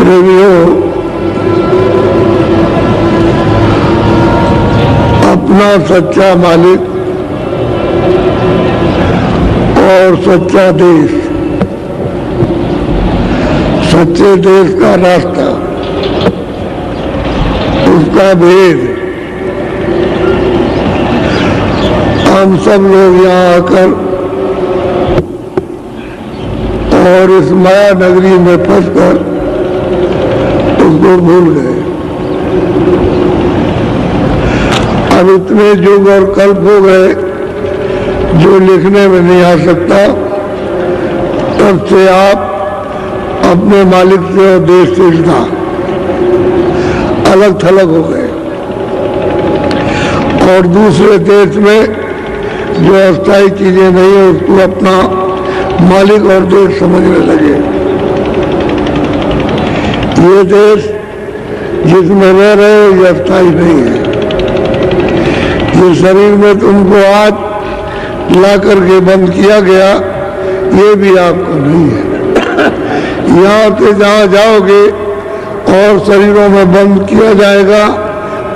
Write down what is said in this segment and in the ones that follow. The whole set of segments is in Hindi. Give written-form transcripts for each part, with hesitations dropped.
प्रेमियों, अपना सच्चा मालिक और सच्चा देश, सच्चे देश का रास्ता, उसका भेद हम सब लोग यहाँ आकर और इस माया नगरी में फंसकर उसको भूल गए। अब इतने युग और कल्प हो गए जो लिखने में नहीं आ सकता, तब से आप अपने मालिक से और देश से अलग थलग हो गए और दूसरे देश में जो अस्थायी चीजें नहीं है उसको अपना मालिक और देश समझने लगे। ये देश जिसमें रह रहे हो ये अस्थायी नहीं है। ये शरीर में तुमको आज ला करके बंद किया गया, ये भी आपका नहीं है। यहाँ से जहाँ जाओगे और शरीरों में बंद किया जाएगा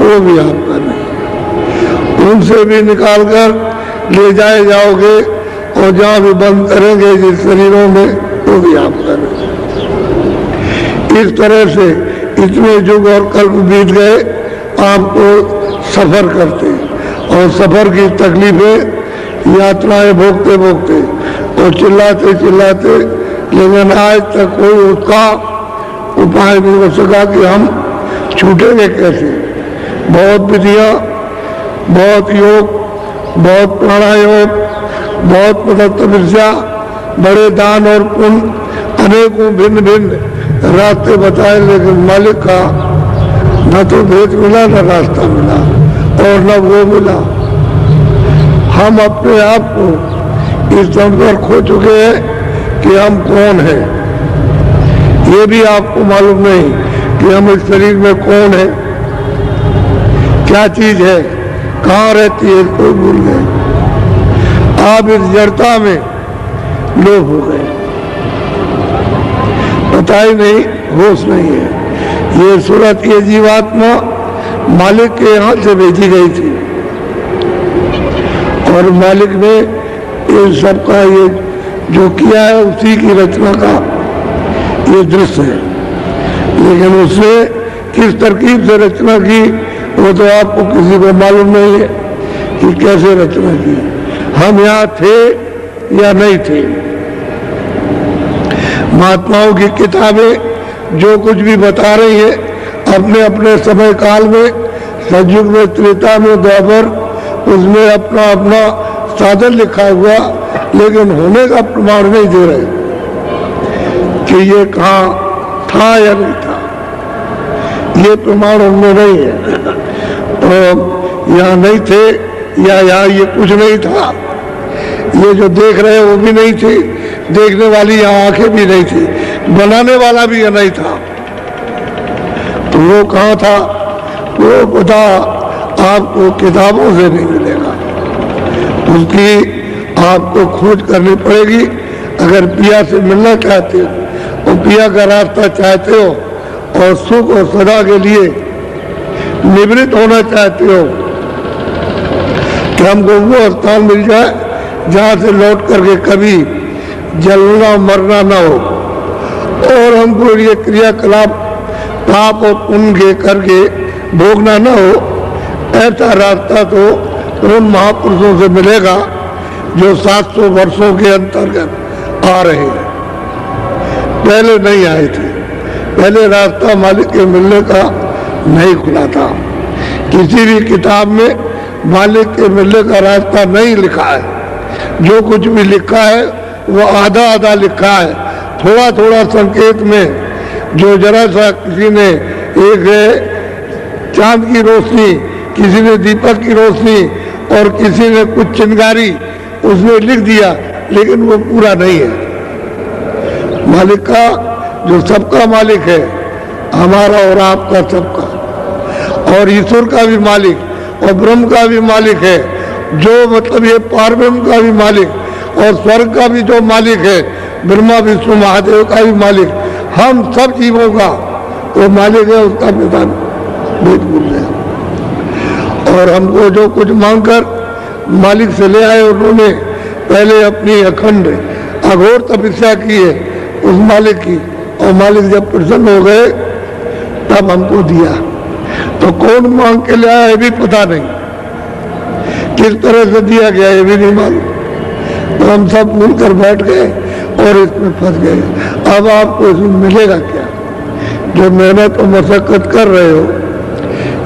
वो भी आपका नहीं है। उनसे भी निकालकर ले जाए जाओगे और जहाँ भी बंद करेंगे जिस शरीरों में वो भी आपका नहीं है। इस तरह से इतने युग और कल्प बीत गए आपको सफर करते और सफर की तकलीफें यात्राएं भोगते भोगते और चिल्लाते चिल्लाते, लेकिन आज तक कोई उसका उपाय नहीं हो सका कि हम छूटेंगे कैसे। बहुत विधियाँ, बहुत योग, बहुत प्राणायाम, बहुत तपस्या, बड़े दान और पुण्य, अनेकों भिन्न भिन्न रास्ते बताए, लेकिन मालिक का न तो भेद मिला न रास्ता मिला और न वो मिला। हम अपने आप को इस दम पर खो चुके हैं कि हम कौन हैं। ये भी आपको मालूम नहीं कि हम इस शरीर में कौन है, क्या चीज है, कहाँ रहती है, इसको भूल गए। आप इस जड़ता में लोभ हो गए, पता ही नहीं, होश नहीं है। ये सूरत, ये जीवात्मा मालिक के यहाँ से भेजी गई थी और मालिक ने इन सबका ये जो किया है उसी की रचना का ये दृश्य है। लेकिन उसने किस तरकीब से रचना की वो तो आपको किसी को मालूम नहीं है कि कैसे रचना की। हम यहाँ थे या नहीं थे। महात्माओं की किताबें जो कुछ भी बता रही है अपने अपने समय काल में, सतयुग में, त्रेता में, द्वापर, उसमें अपना अपना साधन लिखा हुआ, लेकिन होने का प्रमाण नहीं दे रहे कि ये कहाँ था या नहीं था। ये प्रमाण उनमें नहीं है। तो यहाँ नहीं थे या यहाँ ये कुछ नहीं था। ये जो देख रहे हैं वो भी नहीं थी, देखने वाली यहाँ आंखें भी नहीं थी, बनाने वाला भी ये नहीं था। तो वो कहाँ था वो पता आपको किताबों से नहीं मिलेगा, उसकी आपको खोज करनी पड़ेगी। अगर पिया से मिलना चाहते हो और पिया का रास्ता चाहते हो और सुख और सदा के लिए निवृत्त होना चाहते हो कि हमको वो स्थान मिल जाए जहाँ से लौट करके कभी जलना मरना ना हो और हमको ये क्रियाकलाप पाप और पुण्य करके भोगना ना हो, ऐसा रास्ता तो उन महापुरुषों से मिलेगा जो 700 वर्षों के अंतर्गत आ रहे हैं। पहले नहीं आए थे, पहले रास्ता मालिक के मिलने का नहीं खुला था। किसी भी किताब में मालिक के मिलने का रास्ता नहीं लिखा है। जो कुछ भी लिखा है वो आधा आधा लिखा है, थोड़ा थोड़ा संकेत में। जो जरा सा किसी ने एक चांद की रोशनी, किसी ने दीपक की रोशनी और किसी ने कुछ चिंगारी उसने लिख दिया, लेकिन वो पूरा नहीं है। मालिक का जो सबका मालिक है, हमारा और आपका सबका, और ईश्वर का भी मालिक और ब्रह्म का भी मालिक है, जो मतलब ये पारब्रह्म का भी मालिक और स्वर्ग का भी जो मालिक है, ब्रह्मा विष्णु महादेव का भी मालिक, हम सब जीवों का वो मालिक है उसका पिता भेद भूल गया। और हमको जो कुछ मांगकर मालिक से ले आए, उन्होंने पहले अपनी अखंड अघोर तपस्या की है उस मालिक की, और मालिक जब प्रसन्न हो गए तब हमको दिया। तो कौन मांग के ले आया ये भी पता नहीं, किस तरह से दिया गया ये भी नहीं मालूम। तो हम सब मिलकर बैठ गए और इसमें फंस गए। अब आपको इसमें मिलेगा क्या? जो मेहनत और मशक्कत कर रहे हो,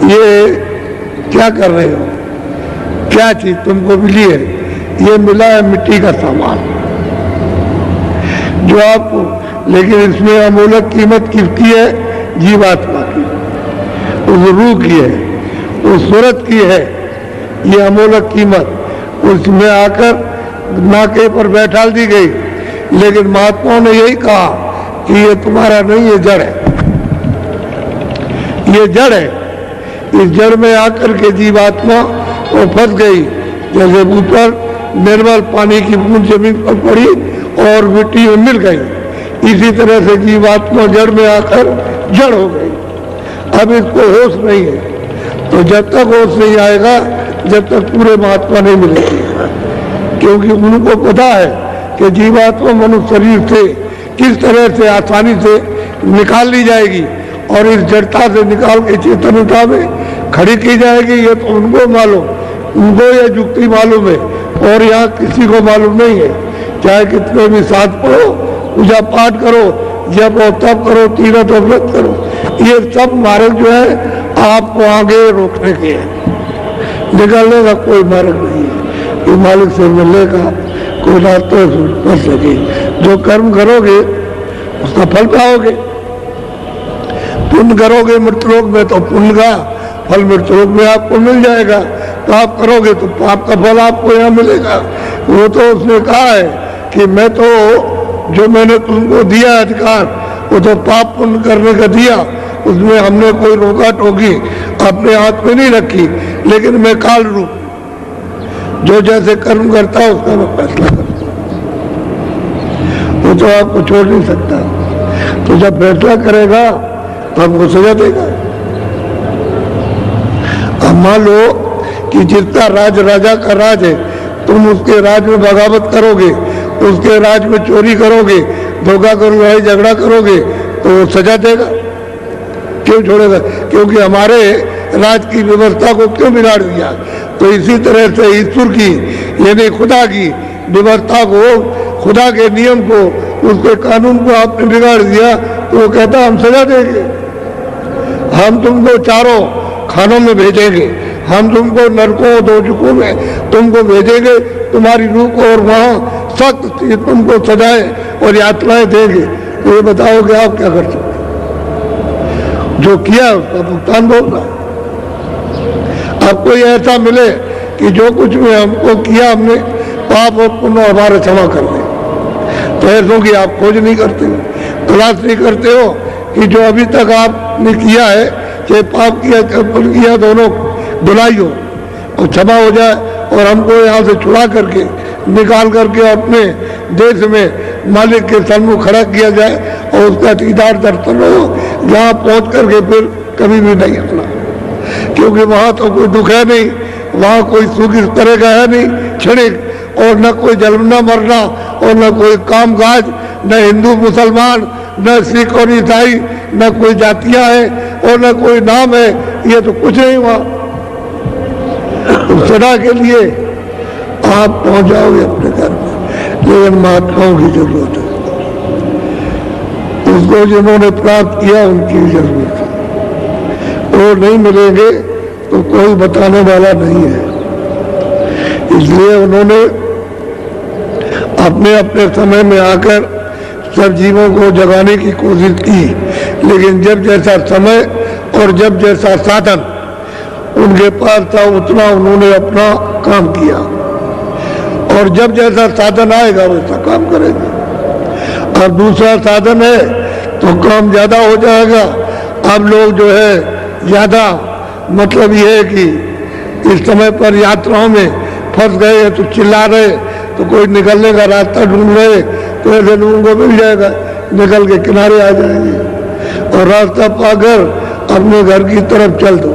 ये क्या कर रहे हो? क्या चीज तुमको मिली है? ये मिला है मिट्टी का सामान जो आपको, लेकिन इसमें अमूलक कीमत किसकी है? जीवात्मा की, उस रूह की है, उस सूरत की है ये अमूलक कीमत। उसमें आकर नाके पर बैठा दी गई, लेकिन महात्माओं ने यही कहा कि ये तुम्हारा नहीं, ये जड़ है, ये जड़ है। इस जड़ में आकर के जीवात्मा वो फंस गई, जैसे ऊपर निर्मल पानी की बूंद जमीन पर पड़ी और मिट्टी में मिल गई, इसी तरह से जीवात्मा जड़ में आकर जड़ हो गई। अब इसको होश नहीं है, तो जब तक होश नहीं आएगा, जब तक पूरे महात्मा नहीं मिलेंगे, क्योंकि उनको पता है कि जीवात्मा मनुष्य शरीर से किस तरह से आसानी से निकाल ली जाएगी और इस जड़ता से निकाल के चेतनता में खड़ी की जाएगी। ये तो उनको मालूम, उनको ये जुक्ति मालूम है, और यहाँ किसी को मालूम नहीं है। चाहे कितने भी साथ पढ़ो, पूजा पाठ करो, जब और तब करो, तीरथ और व्रत करो, ये सब मार्ग जो है आपको आगे रोकने के हैं, निकलने का कोई मार्ग नहीं है। ये मालिक से मिलने का कोई रास्ता कर सके। जो कर्म करोगे उसका फल पाओगे। पुण्य करोगे मृतलोक में तो पुण्य का फल मृतलोक में आपको मिल जाएगा। पाप करोगे तो पाप का फल आपको यहाँ मिलेगा। वो तो उसने कहा है कि मैं तो जो मैंने तुमको दिया अधिकार वो तो पाप पुण्य करने का दिया, उसमें हमने कोई रोका टोकी अपने हाथ में नहीं रखी, लेकिन मैं काल रूप जो जैसे कर्म करता है उसका मैं फैसला करता हूँ, वो तो आपको छोड़ नहीं सकता। तो जब फैसला करेगा तो हमको सजा देगा। अब मान लो कि जिसका राज राजा का राज है, तुम उसके राज में बगावत करोगे, उसके राज में चोरी करोगे, धोखा करोगे, लड़ाई झगड़ा करोगे, तो वो सजा देगा। क्यों छोड़ेगा? क्योंकि हमारे राज की व्यवस्था को क्यों बिगाड़ दिया। तो इसी तरह से ईश्वर की यानी खुदा की व्यवस्था को, खुदा के नियम को, उसके कानून को आपने बिगाड़ दिया, तो वो कहता हम सजा देंगे, हम तुमको चारों खानों में भेजेंगे, हम तुमको नरकों दोजकों में तुमको भेजेंगे, तुम्हारी रूह को, और वहाँ सख्त तुमको सजाएं और यात्राएं देंगे। तो ये बताओ कि आप क्या कर सकते? जो किया उसका भुगतान होगा। अब कोई ऐसा मिले कि जो कुछ भी हमको किया हमने पाप और पुण्य हमारा क्षमा कर दे, तो ऐसों की आप खोज नहीं करते हो, तलाश नहीं करते हो कि जो अभी तक आपने किया है, चाहे पाप किया चाहे पुण्य किया, दोनों धुलाई हो और क्षमा हो जाए, और हमको यहाँ से छुड़ा करके निकाल करके अपने देश में मालिक के सन्मुख खड़ा किया जाए और उसका दीदार दर्शन हो, जहाँ पहुँच करके फिर कभी भी नहीं अपना, क्योंकि वहाँ तो कोई दुख है नहीं, वहाँ कोई सुख इस तरह का है नहीं क्षणिक, और न कोई जन्मना मरना, और न कोई काम काज, न हिंदू मुसलमान, न सिख और ईसाई, न कोई जातियाँ हैं और न कोई नाम है, ये तो कुछ नहीं वहाँ। सदा के लिए आप पहुँच जाओगे अपने घर में, लेकिन महात्माओं की जरूरत है, उसको जिन्होंने प्राप्त किया उनकी जरूरत है। वो नहीं मिलेंगे तो कोई बताने वाला नहीं है। इसलिए उन्होंने अपने अपने समय में आकर सब जीवों को जगाने की कोशिश की, लेकिन जब जैसा समय और जब जैसा साधन उनके पास था उतना उन्होंने अपना काम किया, और जब जैसा साधन आएगा वैसा काम करेंगे। अब दूसरा साधन है तो काम ज्यादा हो जाएगा। अब लोग जो है ज्यादा, मतलब ये है कि इस समय पर यात्राओं में फंस गए हैं तो चिल्ला रहे, तो कोई निकलने का रास्ता ढूंढ रहे, तो ऐसे लोगों को मिल जाएगा, निकल के किनारे आ जाएंगे। और रास्ता पाकर अपने घर की तरफ चल दो,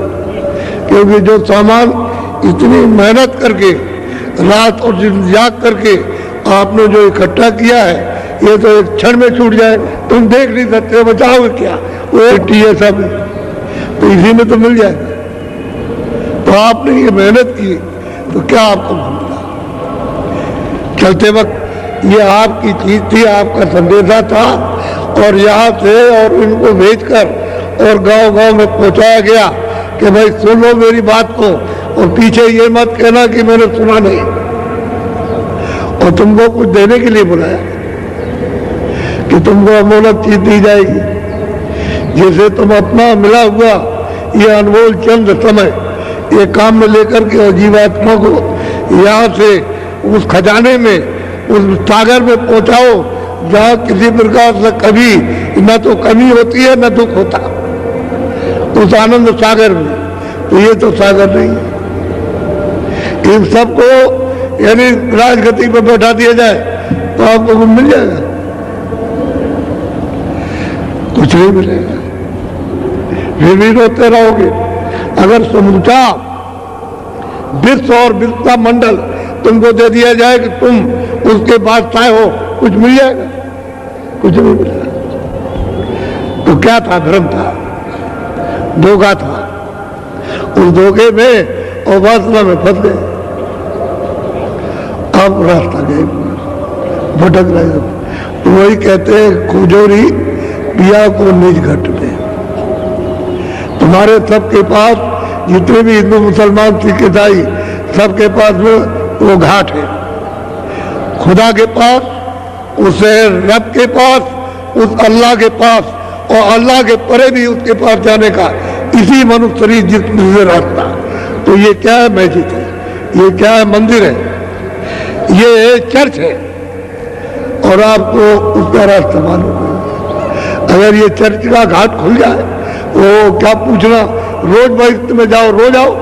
क्योंकि जो सामान इतनी मेहनत करके रात और दिन जाग करके आपने जो इकट्ठा किया है, ये तो एक क्षण में छूट जाए, तुम देख नहीं सकते, बचाओगे क्या? वो है सब, तो इसी में तो मिल जाएगा। तो आपने ये मेहनत की तो क्या आपको मिला? चलते वक्त ये आपकी चीज थी, आपका संदेशा था, और यहाँ से और इनको भेजकर और गांव-गांव में पहुंचाया गया कि भाई सुन लो मेरी बात को, और पीछे ये मत कहना कि मैंने सुना नहीं। और तुमको कुछ देने के लिए बुलाया कि तुमको अमोलक चीज दी जाएगी, जैसे तुम अपना मिला हुआ ये अनमोल चंद समय ये काम में लेकर के और जीवात्मा को यहाँ से उस खजाने में, उस सागर में पहुंचाओ जहाँ किसी प्रकार से कभी न तो कमी होती है न दुख होता, उस आनंद सागर में। तो ये तो सागर नहीं है। इन सबको यानी राजगति पर बैठा दिया जाए तो आपको कुछ मिल जाएगा? कुछ नहीं मिलेगा, फिर भी रोते रहोगे। अगर समूचा विश्व और विश्व मंडल तुमको दे दिया जाए कि तुम उसके बादशाह हो, कुछ मिल जाएगा? कुछ नहीं मिलेगा। तो क्या था? भ्रम था, धोखा था। उस धोखे में और वासना में फंस गए, अब रास्ता गए, भटक रहे। तो वही कहते हैं खुजोरी पिया को निज घट में। तुम्हारे सबके पास जितने भी हिंदू मुसलमान सिख ईसाई सबके पास में वो घाट है, खुदा के पास, उस रब के पास, उस अल्लाह के पास, और अल्लाह के परे भी उसके पास जाने का इसी मनुष्य शरीर जिसमें रास्ता। तो ये क्या है? मस्जिद है, ये क्या है? मंदिर है, ये चर्च है, और आपको उसका रास्ता मालूम है। अगर ये चर्च का घाट खुल जाए, वो क्या पूछना, रोज वैकुंठ में जाओ, रोज आओ,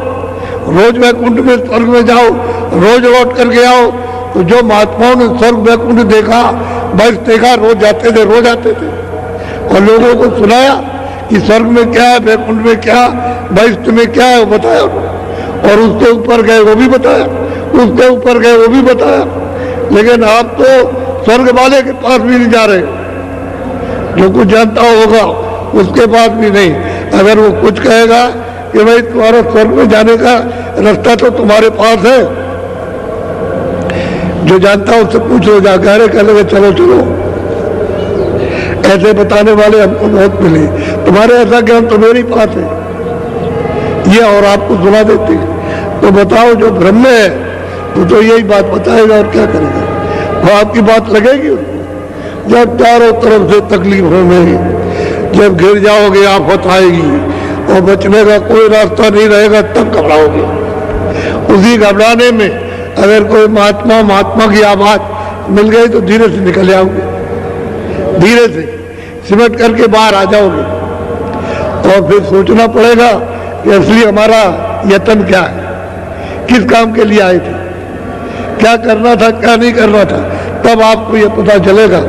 रोज वैकुंठ में स्वर्ग में जाओ, रोज लौट करके आओ। तो जो महात्माओं ने स्वर्ग वैकुंठ देखा, बस देखा, रोज जाते थे, रोज आते थे, और लोगों को सुनाया कि स्वर्ग में क्या है, वैकुंठ में क्या, वैकुंठ में क्या है, वो बताया। और उसके ऊपर गए वो भी बताया, उसके ऊपर गए वो भी बताया। लेकिन आप तो स्वर्ग वाले के पास भी नहीं जा रहे, जो कुछ जानता होगा उसके पास भी नहीं। अगर वो कुछ कहेगा कि भाई तुम्हारा स्वर्ग में जाने का रास्ता तो तुम्हारे पास है, जो जानता है उससे पूछ लो जाकर, कह लगे चलो चलो। ऐसे बताने वाले हमको बहुत मिले, तुम्हारे ऐसा ज्ञान तो मेरे पास है, ये और आपको सुना देते। तो बताओ जो भ्रम में है वो तो यही बात बताएगा, और क्या करेगा? वो आपकी बात लगेगी जब चारों तरफ से तकलीफों में जब घिर जाओगे, आफत आएगी और बचने का कोई रास्ता नहीं रहेगा, तब घबराओगे। उसी घबराने में अगर कोई महात्मा की आवाज मिल गई तो धीरे से निकल जाओगे, धीरे से सिमट करके बाहर आ जाओगे। और फिर सोचना पड़ेगा कि असली हमारा यत्न क्या है, किस काम के लिए आए थे, क्या करना था, क्या नहीं करना था। तब आपको ये पता चलेगा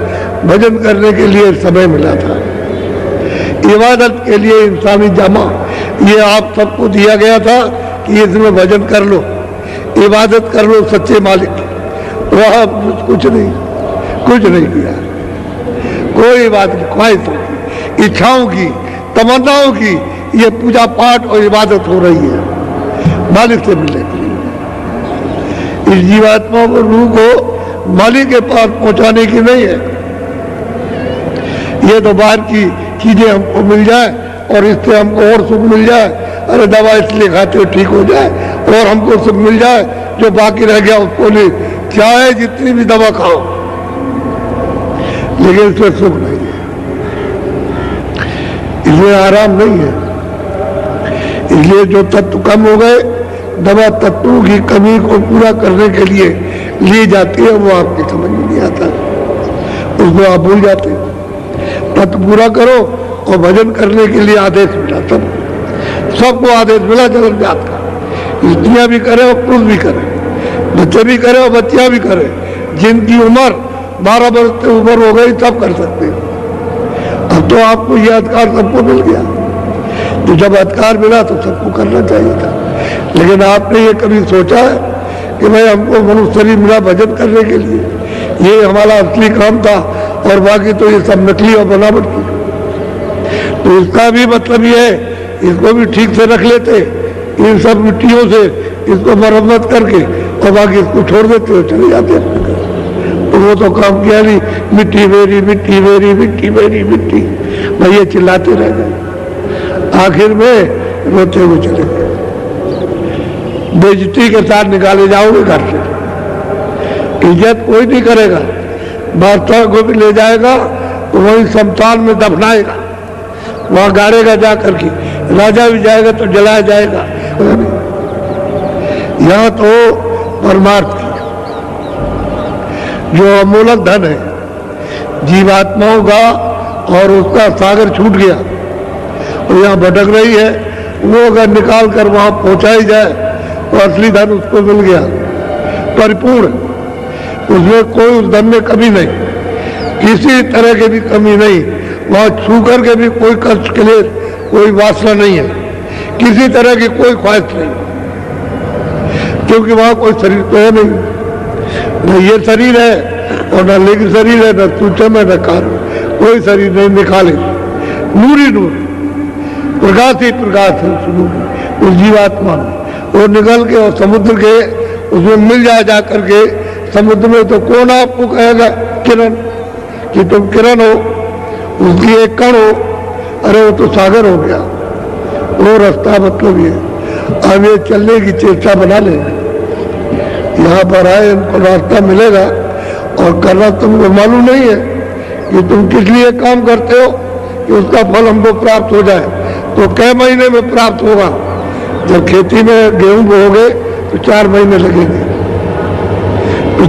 भजन करने के लिए समय मिला था, इबादत के लिए इंसानी जामा ये आप सबको दिया गया था कि इसमें भजन कर लो, इबादत कर लो सच्चे मालिक। वह कुछ नहीं किया, कोई बात नहीं, ख्वाहिशों की, इच्छाओं की, तमन्नाओं की ये पूजा पाठ और इबादत हो रही है मालिक से मिलने के लिए। इस जीवात्मा को, रूह को मालिक के पास पहुंचाने की नहीं है। ये तो बाहर की चीजें हमको मिल जाए और इससे हमको और सुख मिल जाए, अरे दवा इसलिए खाते हो ठीक हो जाए, और हमको सुख मिल जाए, जो बाकी रह गया उसको लिए चाहे जितनी भी दवा खाओ, लेकिन इसमें सुख नहीं है, इसमें आराम नहीं है। इसलिए जो तत्व कम हो गए, दवा तत्वों की कमी को पूरा करने के लिए ली जाती है, वो आपकी समझ में नहीं आता, उसको आप भूल जाते हैं। तत्व पूरा करो और भजन करने के लिए आदेश मिला, सबको आदेश मिला जगत जात का, स्त्रियां भी करें और पुरुष भी करें, बच्चे भी करें और बच्चियां भी करें। जिनकी उम्र 12 वर्ष से ऊपर हो गई तब कर सकते हैं। अब तो आपको ये अधिकार सबको मिल गया। तो जब अधिकार मिला तो सबको करना चाहिए था। लेकिन आपने ये कभी सोचा है कि भाई हमको मनुष्य शरीर मिला भजन करने के लिए, ये हमारा असली काम था और बाकी तो ये सब नकली और बनावट की। तो इसका भी मतलब ये है, इसको भी ठीक से रख लेते, इन सब मिट्टियों से इसको मरम्मत करके और बाकी इसको छोड़ देते हो, चले जाते हैं। तो वो तो काम किया नहीं, मिट्टी मेरी मिट्टी मेरी मिट्टी मेरी मिट्टी, भाई ये चिल्लाते रह गए। आखिर में रोते हुए चले गए। बेइज्जती के साथ निकाले जाओगे घर से, इज्जत कोई नहीं करेगा। बादशाह को भी ले जाएगा तो वही शमशान में दफनाएगा, वहां गाड़ेगा जा करके। राजा भी जाएगा तो जलाया जाएगा। यहाँ तो परमार्थ की जो अमूलक धन है जीवात्माओं का, और उसका सागर छूट गया और यहाँ भटक रही है, वो अगर निकाल कर वहां पहुंचाई जाए तो असली धन उसको मिल गया परिपूर्ण। उसमें कोई उस धन में कमी नहीं, किसी तरह की भी कमी नहीं। वहां छू कर के भी कोई कष्ट के लिए कोई वासना नहीं है, किसी तरह की कोई ख्वाहिश नहीं, क्योंकि वहां कोई शरीर तो है नहीं। न ये शरीर है और न लिंग शरीर है, न सूक्ष्म है, न कारण, कोई शरीर नहीं। निकाले नूर ही नूर, प्रकाश ही प्रकाश है उस जीवात्मा में। वो निकल के और समुद्र के उसमें मिल जाए जा करके समुद्र में, तो कौन आपको कहेगा किरण कि तुम किरण हो, उसकी एक कण हो? अरे वो तो सागर हो गया। वो रास्ता मतलब ये, अब ये चलने की चेष्टा बना ले। यहाँ पर आए, इनको रास्ता मिलेगा और करना तुमको मालूम नहीं है कि तुम किस लिए काम करते हो कि उसका फल हमको प्राप्त हो जाए। तो कई महीने में प्राप्त होगा? जब खेती में गेहूं बोओगे तो 4 महीने लगेंगे।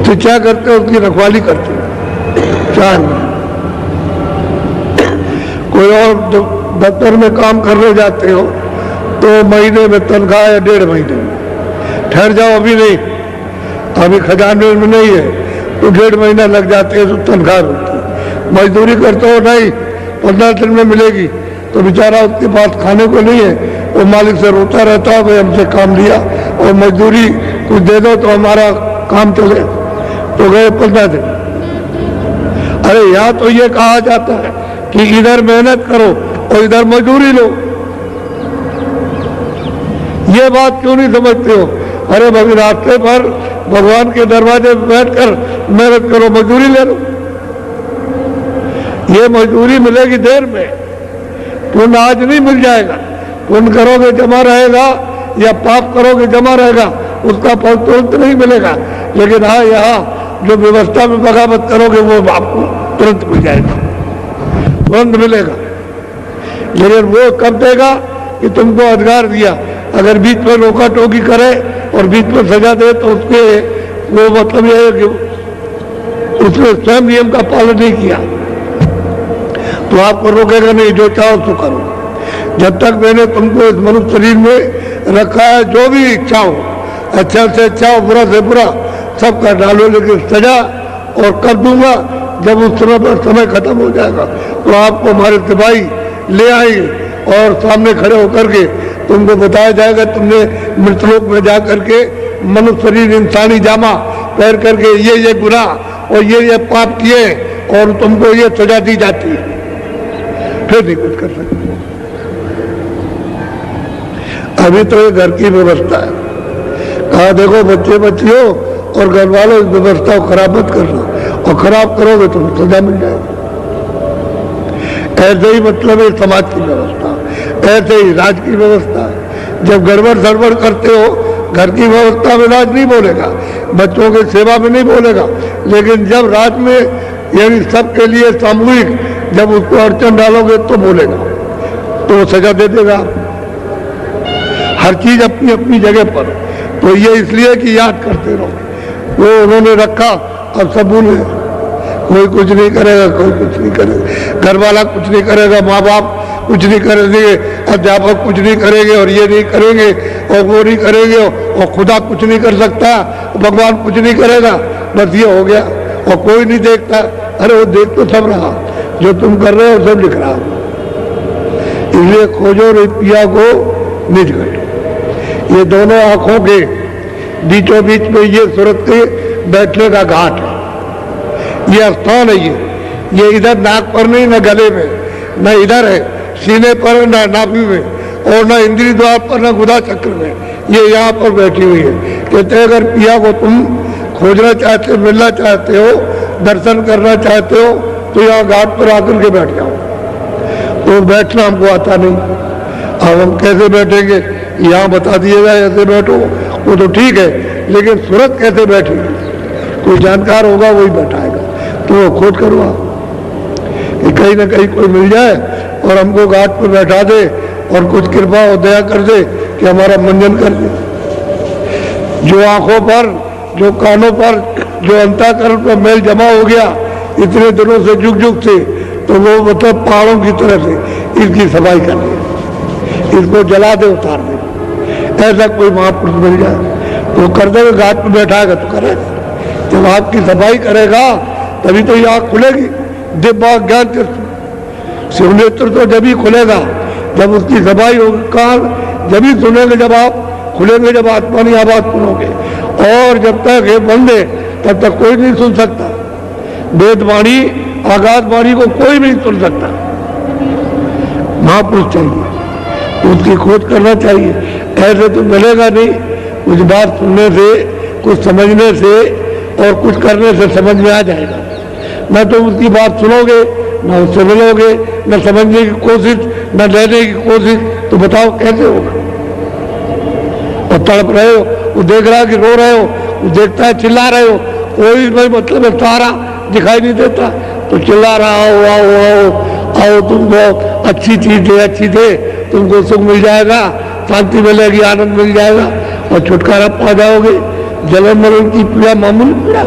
तो क्या करते हो? उसकी रखवाली करते हो 4 महीने। कोई और दफ्तर में काम करने जाते हो तो महीने में तनख्वाह है, 1.5 महीने में। ठहर जाओ, अभी नहीं, अभी खजाने में नहीं है, तो 1.5 महीना लग जाते हैं, तो तनख्वाह होती है। मजदूरी करते हो, नहीं 15 दिन में मिलेगी, तो बेचारा उसके पास खाने को नहीं है, वो मालिक से रोता रहता है, भाई हमसे काम लिया और मजदूरी कुछ दे दो तो हमारा काम चले। तो गए 15 दिन। अरे यहाँ तो ये कहा जाता है कि इधर मेहनत करो और इधर मजदूरी लो। ये बात क्यों नहीं समझते हो? अरे भाई रास्ते पर भगवान के दरवाजे पर बैठकर मेहनत करो, मजदूरी ले लो। ये मजदूरी मिलेगी देर में, पुण्य आज नहीं मिल जाएगा। पुण्य करोगे जमा रहेगा या पाप करोगे जमा रहेगा, उसका फल तुरंत नहीं मिलेगा। लेकिन हाँ, यहाँ जो व्यवस्था में बगावत करोगे वो आपको तुरंत मिल जाएगा, तुरंत मिलेगा। लेकिन वो कब देगा कि तुमको अधिकार दिया। अगर बीच में रोका टोकी करे और बीच में सजा दे तो उसके वो मतलब ये है कि उसने स्वयं नियम का पालन नहीं किया, तो आपको रोकेगा नहीं, जो चाहो सो करो। जब तक मैंने तुमको इस मनुष्य शरीर में रखा है, जो भी इच्छा हो, अच्छा से अच्छा हो, बुरा से बुरा, सब कर डालो। लेकिन सजा और कर दूंगा जब उस समय पर समय खत्म हो जाएगा, तो आपको हमारे सिपाही ले आएंगे और सामने खड़े होकर के तुमको बताया जाएगा, तुमने मृतलोक में जा करके मनुष्य शरीर इंसानी जामा पहन करके ये गुनाह और ये पाप किए और तुमको ये सजा दी जाती है, फिर नहीं कुछ कर सकते। अभी तो ये घर की व्यवस्था है। कहा देखो बच्चे बच्चियों और घर वालों, इस व्यवस्था को खराब मत करना, और खराब करोगे तो सजा मिल जाएगी। ऐसे ही मतलब है समाज की व्यवस्था, ऐसे ही राज की व्यवस्था है। जब गड़बड़ सड़बड़ करते हो, घर की व्यवस्था में राज नहीं बोलेगा, बच्चों की सेवा में नहीं बोलेगा, लेकिन जब राज में यानी सबके लिए सामूहिक जब उसको अड़चन डालोगे तो बोलेगा, तो वो सजा दे देगा। हर चीज अपनी अपनी जगह पर। तो ये इसलिए कि याद करते रहो, वो उन्होंने रखा, अब सब भूल गए। कोई कुछ नहीं करेगा, कोई कुछ नहीं करेगा, घर वाला कुछ नहीं करेगा, माँ बाप कुछ नहीं करेंगे, अध्यापक कुछ नहीं करेंगे, और ये नहीं करेंगे और वो नहीं करेंगे, और खुदा कुछ नहीं कर सकता, भगवान कुछ नहीं करेगा, बस ये हो गया। और कोई नहीं देखता। अरे वो देख तो सब रहा, जो तुम कर रहे हो सब लिख रहा हूं। इसलिए खोजो रे पिया को निज घट। ये दोनों आंखों के बीचों बीच में ये सूरत के बैठने का घाट है, ये स्थान है। ये इधर नाक पर नहीं, न गले में, न इधर है सीने पर, न नाभि में, और न इंद्रिय द्वार पर, न गुदा चक्र में, ये यहाँ पर बैठी हुई है। कहते हैं अगर पिया को तुम खोजना चाहते हो, मिलना चाहते हो, दर्शन करना चाहते हो, तो यहाँ घाट पर आकर के बैठ जाओ। तो बैठना हमको आता नहीं, अब हम कैसे बैठेंगे? यहाँ बता दिएगा ऐसे बैठो, वो तो ठीक है, लेकिन सूरत कैसे बैठेगी? कोई जानकार होगा वही बैठाएगा। तो वो खोज करो आप कि कहीं ना कहीं कोई मिल जाए और हमको घाट पर बैठा दे और कुछ कृपा और दया कर दे कि हमारा मंजन कर दे। जो आंखों पर, जो कानों पर, जो अंतःकरण पर मैल जमा हो गया इतने दिनों से जुग जुग से, तो वो मतलब पहाड़ों की तरह से इसकी सफाई कर दे, इसको जला दे, उतार दे। ऐसा कोई महापुरुष मिल जाए तो कर देगा, घाट पर बैठाएगा तो करेगा। जब आपकी सफाई करेगा तभी तो ये आँख खुलेगी। दिव्य ज्ञान शिवनेत्र तो जब ही खुलेगा जब उसकी सफाई होगी। कान जब ही सुनेंगे जब आप खुलेंगे, जब आत्मा आवाज सुनोगे। और जब तक ये बंद है तब तक कोई नहीं सुन सकता। वेदवाणी आगाध वाणी को कोई नहीं सुन सकता। महापुरुष चाहिए, उसकी खोज करना चाहिए। ऐसे तो मिलेगा नहीं। कुछ बात सुनने से, कुछ समझने से और कुछ करने से समझ में आ जाएगा। न तो उसकी बात सुनोगे, न उससे मिलोगे, न समझने की कोशिश, न लेने की कोशिश, तो बताओ कैसे होगा? और तड़प रहे हो, वो देख रहा है कि रो रहे हो, वो देखता है चिल्ला रहे हो, कोई भाई मतलब है तारा दिखाई नहीं देता, तो चिल्ला रहा हो, आओ आओ आओ, तुमको अच्छी चीज है, अच्छी थे, तुमको सुख मिल जाएगा, शांति मिलेगी, आनंद मिल जाएगा और छुटकारा पा जाओगे। जलन मरण की पीड़ा मामूली पीड़ा,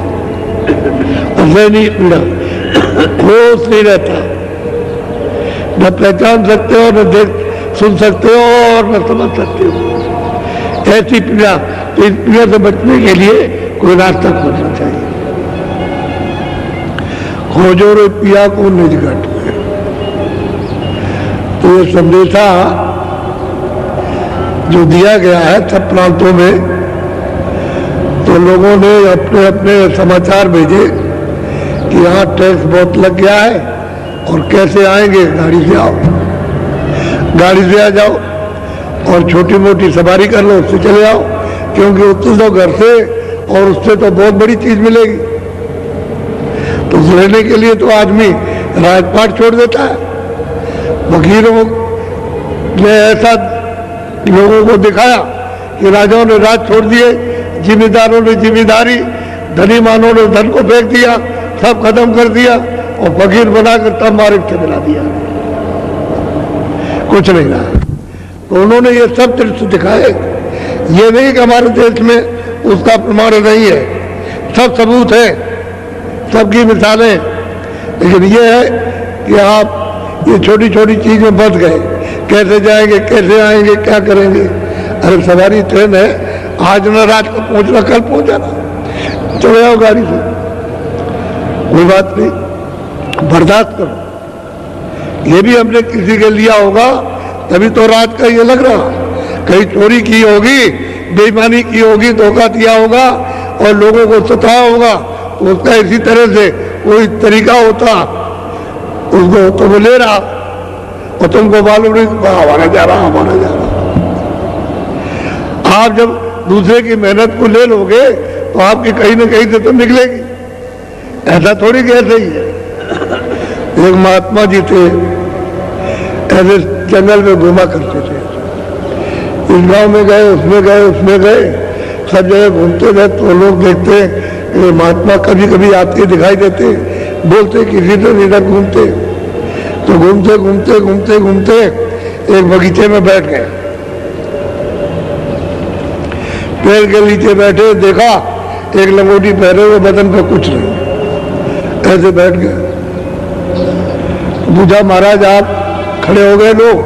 नहीं पीड़ा, होश नहीं रहता, न पहचान सकते हो, न देख सुन सकते हो और न समझ सकते हो। ऐसी पीड़ा, तो इस पीड़ा से बचने के लिए कोई रास्ता खोजना चाहिए। खोजो रे पिया को निज घट में। तो ये संदेशा जो दिया गया है सब प्रांतों में, तो लोगों ने अपने अपने समाचार भेजे कि यहाँ टैक्स बहुत लग गया है और कैसे आएंगे? गाड़ी से आओ, गाड़ी से आ जाओ और छोटी मोटी सवारी कर लो, उससे चले आओ, क्योंकि उससे तो घर से और उससे तो बहुत बड़ी चीज मिलेगी। तो लेने के लिए तो आदमी राजपाट छोड़ देता है। वकीलों ने ऐसा लोगों को दिखाया कि राजाओं ने राज छोड़ दिए, जिम्मेदारों ने जिम्मेदारी, धनीमानों ने धन को फेंक दिया, सब खत्म कर दिया और फकीर बनाकर तब मार्ग से मिला दिया, कुछ नहीं रहा। तो उन्होंने ये सब दृश्य दिखाए। ये नहीं कि हमारे देश में उसका प्रमाण नहीं है, सब सबूत है, सबकी मिसालें। लेकिन ये है कि आप ये छोटी छोटी चीजें बच गए, कैसे जाएंगे, कैसे आएंगे, क्या करेंगे? अरे सवारी ट्रेन है, आज न रात को पहुंचना, कल पहुंचाना, चले आओ गाड़ी से, कोई बात नहीं, बर्दाश्त करो। ये भी हमने किसी के लिया होगा तभी तो रात का ये लग रहा। कहीं चोरी की होगी, बेईमानी की होगी, धोखा दिया होगा और लोगों को सताया होगा, तो उसका इसी तरह से कोई तरीका होता, उसको तो वो ले रहा और तुमको मालूम नहीं, हमारा जा रहा, हमारा जा रहा। आप जब दूसरे की मेहनत को ले लोगे तो आपकी कहीं ना कहीं से तो निकलेगी। ऐसा थोड़ी कि ऐसे ही है। एक महात्मा जी थे, ऐसे जंगल में घूमा करते थे, इस गांव में गए, उसमें गए, उसमें गए, सब जगह घूमते गए। तो लोग देखते ये महात्मा कभी कभी आते दिखाई देते, बोलते किसी से इधर घूमते। तो घूमते घूमते घूमते घूमते एक बगीचे में बैठ गए, पेड़ के नीचे बैठे, देखा एक लंगोटी पहने हुए, बदन पे कुछ नहीं, ऐसे बैठ गए। पूछा महाराज आप? खड़े हो गए लोग।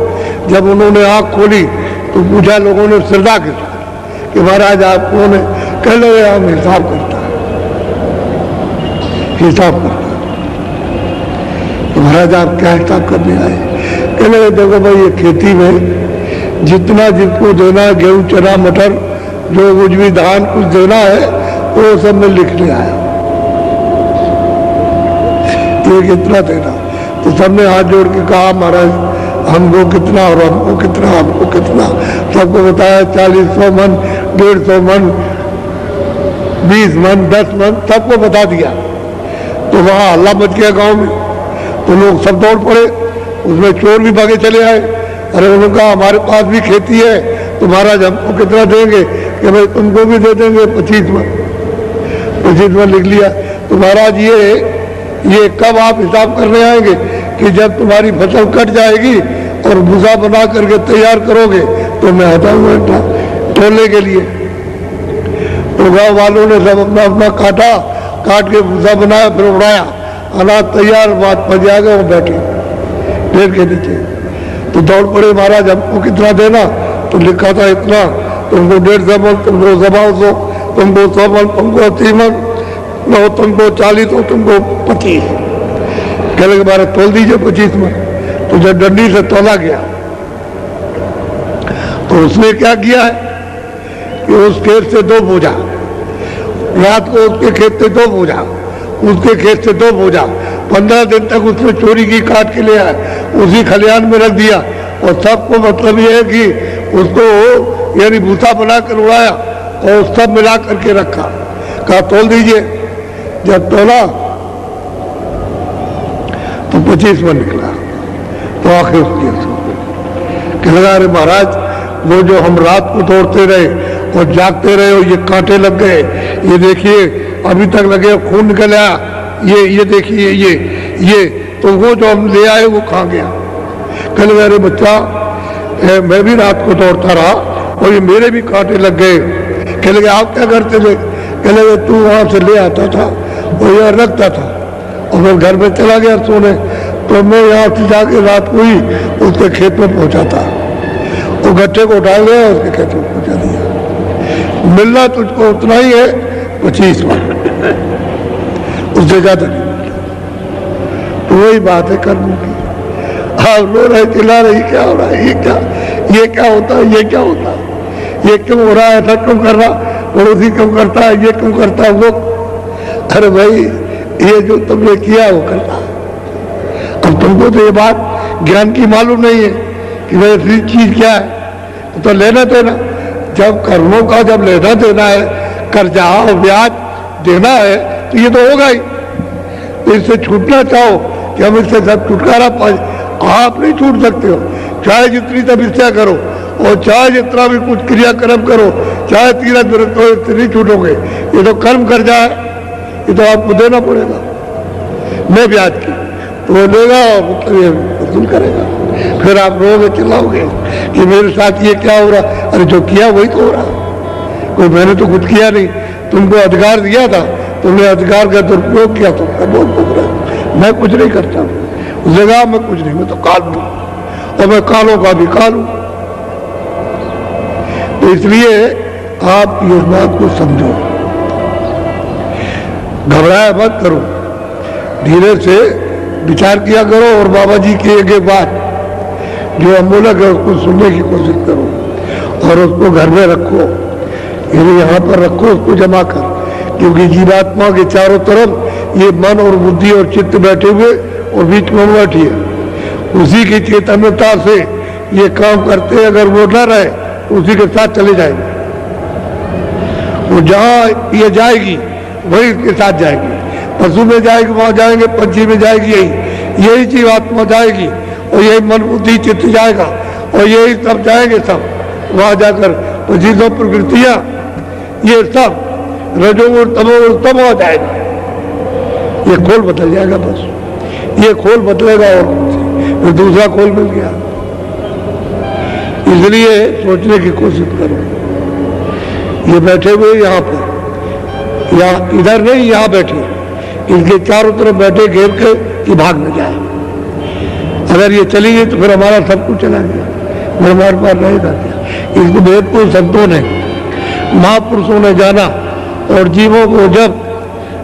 जब उन्होंने आंख खोली तो पूछा लोगों ने श्रद्धा के साथ कि महाराज आप कौन है? कह लो हम हिसाब करता है, हिसाब करता है। तो महाराज आप क्या हिसाब करने आए? कहने देखो भाई, ये खेती में जितना जिनको देना है, गेहूं चना मटर जो कुछ भी धान कुछ देना है वो सब मैं लिखने आया, ये कितना देना। तो सबने हाथ जोड़ के कहा महाराज हमको कितना और हमको कितना, हमको कितना। सबको बताया 40-100 मन, 150 मन, 20 मन, 10 मन, सबको बता दिया। तो वहाँ हल्ला मच गया गांव में, तो लोग सब दौड़ पड़े, उसमें चोर भी भागे चले आए। अरे उन्होंने कहा हमारे पास भी खेती है, तो महाराज हमको कितना देंगे? कि भाई तुमको भी दे देंगे 25 मन। 25 मन लिख लिया। तो महाराज ये कब आप हिसाब करने आएंगे? कि जब तुम्हारी फसल कट जाएगी और भूसा बना करके तैयार करोगे तो मैं आता हूँ तोलने के लिए। तो गाँव वालों ने सब अपना अपना काट के भूसा बनाया, फिर उड़ाया, अनाज तैयार, बात पड़ जाएगा, वो बैठे पेड़ के नीचे। तो दौड़ पड़े, महाराज हमको कितना देना? तो लिखा था इतना, तुमको 150 मन, तुमको 100, तुमको 100 मन, तुमको 80 मन, तुमको 40, हो तुमको 25। कहने के बारे तोल दीजिए 25 मन। तो जब डंडी से तोला गया तो उसने क्या किया है कि उस खेत से 2 बोझा, रात को उसके खेत से 2 बोझा, उसके खेत से 2 बोझा, 15 दिन तक उसने चोरी की, काट के ले आया, उसी खलिहान में रख दिया। और सबको मतलब ये है कि उसको यानी भूसा बना कर उड़ाया और सब मिला करके रखा। कहा तोल दीजिए। जब तोला तो 25 मन निकला। तो आखिर कहने लगा अरे महाराज, वो जो हम रात को दौड़ते रहे और जागते रहे और ये कांटे लग गए, ये देखिए अभी तक लगे, खून निकल आया, ये देखिए ये तो वो जो हम ले आए वो खा गया। कहने लगा अरे बच्चा, मैं भी रात को दौड़ता रहा और ये मेरे भी कांटे लग गए। कहने लगे आप क्या करते थे? कहने लगे तू वहां से ले आता था और यहाँ रखता था और फिर घर में चला गया सोने, तो मैं यहाँ से जाके रात को ही उसके खेत में पहुंचा था। वो गट्टे को उठा गया, उसके खेत में पहुंचा दिया। मिलना तुझको उतना ही है 25 मन, उससे ज्यादा नहीं मिलता। तो वही बात है कर्म की। आप रो रहे, चिल्ला रहे, क्या हो रहा है, ये क्या होता है, ये क्या होता है, ये क्यों हो रहा है, ऐसा क्यों कर रहा, पड़ोसी क्यों करता है, ये क्यों करता है वो। अरे भाई, ये जो तुमने किया वो करता है। अब तुमको तो ये बात ज्ञान की मालूम नहीं है कि भाई ऐसी चीज क्या है। तो लेना देना, जब कर्मों का जब लेना देना है, कर्जा और ब्याज देना है, तो ये तो होगा ही। तो इससे छूटना चाहो कि हम इससे सब छुटकारा पाए, आप नहीं छूट सकते हो। चाहे जितनी तपस्या करो और चाहे जितना भी कुछ क्रियाक्रम करो, चाहे तीरथ व्रत करो, इससे नहीं छूटोगे। ये तो कर्म कर जाए, ये तो आपको देना पड़ेगा। मैं ब्याज की तो वो लेगा और मतलब ये वसूल करेगा। फिर आप रोगे, चिल्लाओगे कि मेरे साथ ये क्या हो रहा। अरे जो किया वही तो हो रहा, कोई मैंने तो कुछ किया नहीं। तुमको अधिकार दिया था, तुमने अधिकार का दुरुपयोग किया, तो बहुत बुरा। मैं कुछ नहीं करता, उस जगह मैं कुछ नहीं, मैं तो काल हूं और मैं कालों का भी काल हूं। तो इसलिए आप इस बात को समझो, घबराया मत करो, धीरे से विचार किया करो और बाबा जी की एक बात जो अमूलक है उसको सुनने की कोशिश करो और उसको घर में रखो, यानी यहाँ पर रखो, उसको जमा कर। क्योंकि जीवात्मा के चारों तरफ ये मन और बुद्धि और चित्त बैठे हुए और बीच में बैठी है। उसी की चैतन्यता से ये काम करते हैं। अगर वो न रहे तो उसी के साथ चले जाएंगे। वो जहाँ ये जाएगी वही इसके साथ जाएगी। पशु में जाएगी वहां जाएंगे, पंछी में जाएगी, यही जीवात्मा जाएगी और यही मन बुद्धि चित्त जाएगा और यही सब जाएंगे। सब वहां जाकर तो चीजों प्रकृतियां ये सब रजोगुण तमोगुण सब हो जाएगा। ये खोल बदल जाएगा, बस ये खोल बदलेगा और फिर दूसरा खोल मिल गया। इसलिए सोचने की कोशिश करो। ये बैठे हुए यहाँ पर, या इधर नहीं, यहाँ बैठे, इनके चारों तरफ बैठे घेर के कि भाग न जाए। अगर ये चली गई तो फिर हमारा सब कुछ चला गया, फिर हमारे पास रहेगा क्या। इसको वेद को संतों ने, महापुरुषों ने जाना और जीवों को